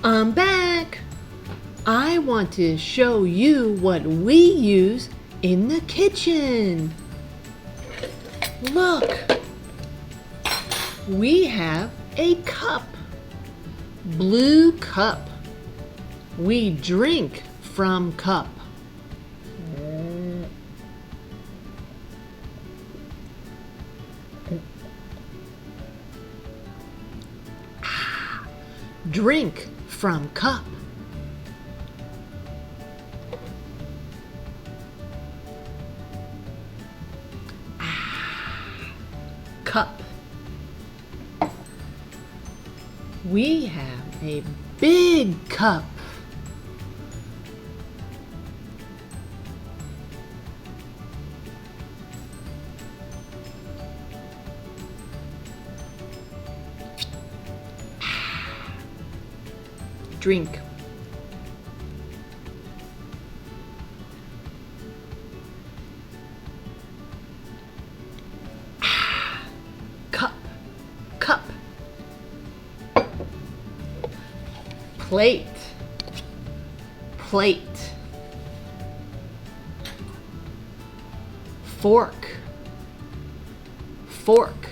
I'm back. I want to show you what we use in the kitchen. Look, we have a cup, blue cup. We drink from cup. Drink from cup. Cup. We have a big cup. Drink. Cup, cup. Plate, plate. Fork, fork,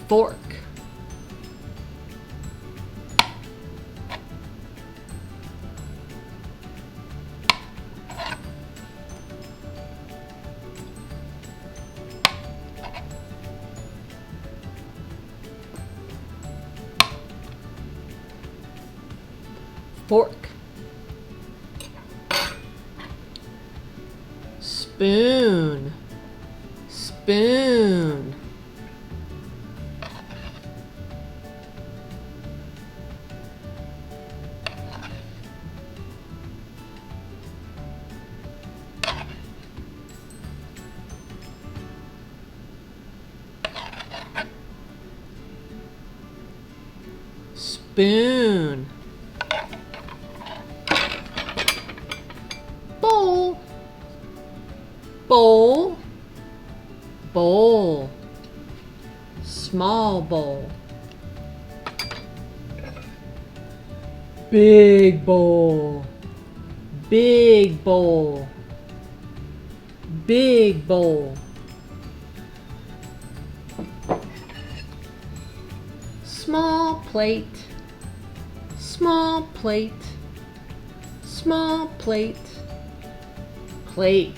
fork. Fork. Spoon, spoon. Spoon. Bowl, bowl, bowl. Small bowl. Big bowl, big bowl, big bowl. Small plate, small plate, small plate, plate.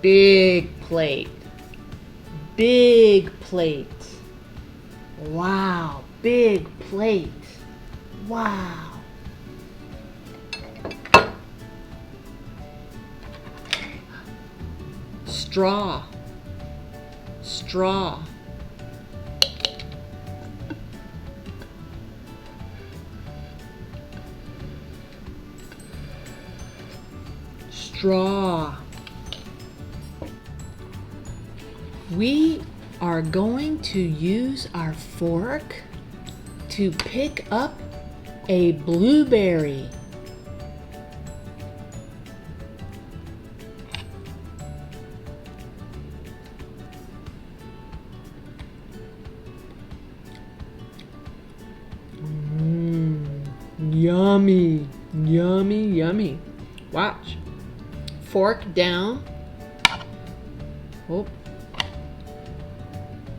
Big plate, big plate. Wow, big plate. Wow. Straw, straw. Straw. We are going to use our fork to pick up a blueberry. Yummy, yummy, yummy. Watch. Fork down. Oh.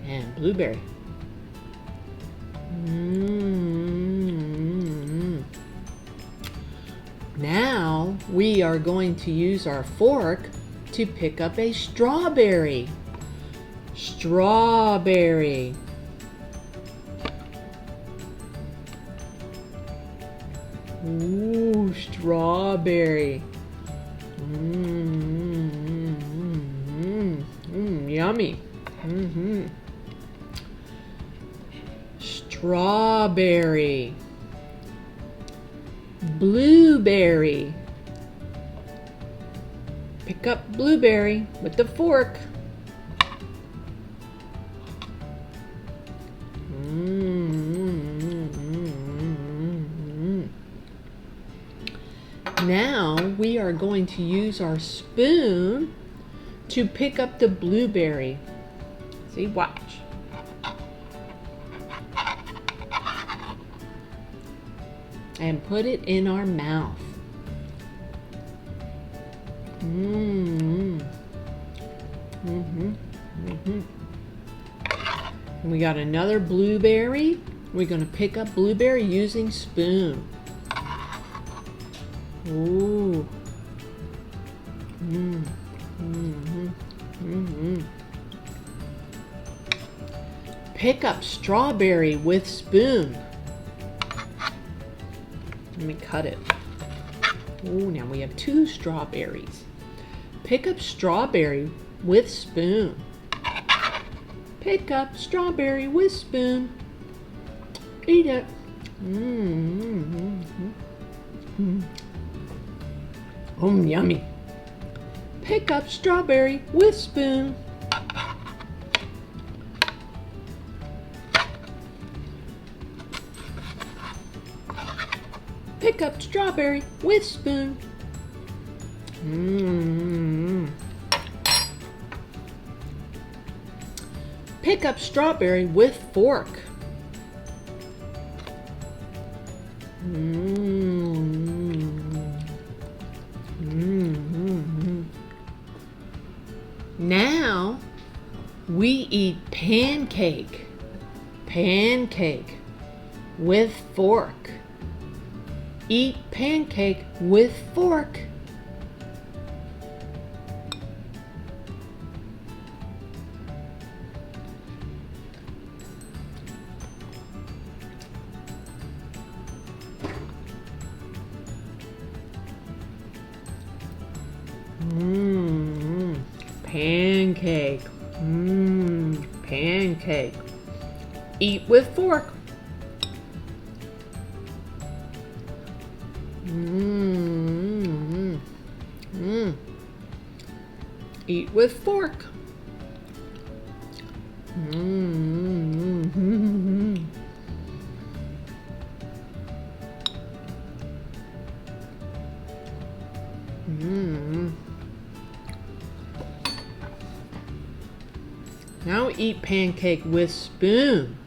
And blueberry. Now we are going to use our fork to pick up a strawberry. Strawberry. Ooh, strawberry. Yummy. Strawberry. Blueberry. Pick up blueberry with the fork. Now we are going to use our spoon to pick up the blueberry. See, watch. And put it in our mouth. And we got another blueberry. We're going to pick up blueberry using spoon. Ooh. Pick up strawberry with spoon. Let me cut it. Ooh, now we have 2 strawberries. Pick up strawberry with spoon. Pick up strawberry with spoon. Eat it. Yummy. Pick up strawberry with spoon. Pick up strawberry with spoon. Pick up strawberry with fork. Now we eat pancake. Pancake with fork. Eat pancake with fork. Pancake. Pancake. Eat with fork. Eat with fork. Now eat pancake with spoon.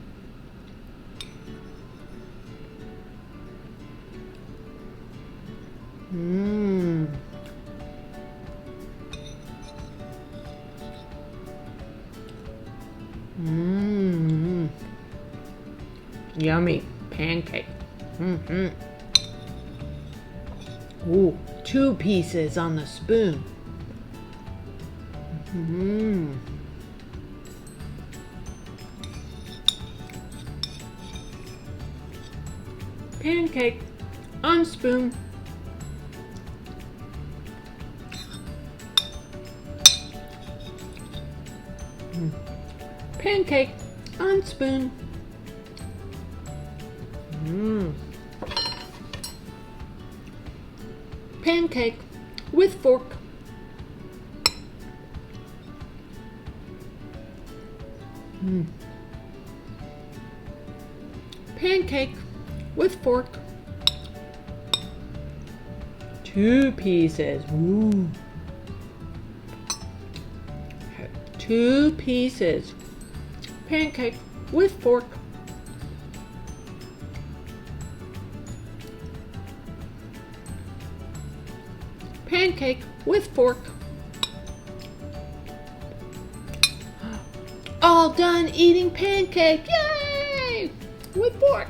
Yummy pancake. Ooh, 2 pieces on the spoon. Pancake on spoon. Pancake on spoon. Pancake with fork. Pancake with fork. 2 pieces. Ooh. 2 pieces. Pancake with fork. Pancake with fork. All done eating pancake. Yay! With fork.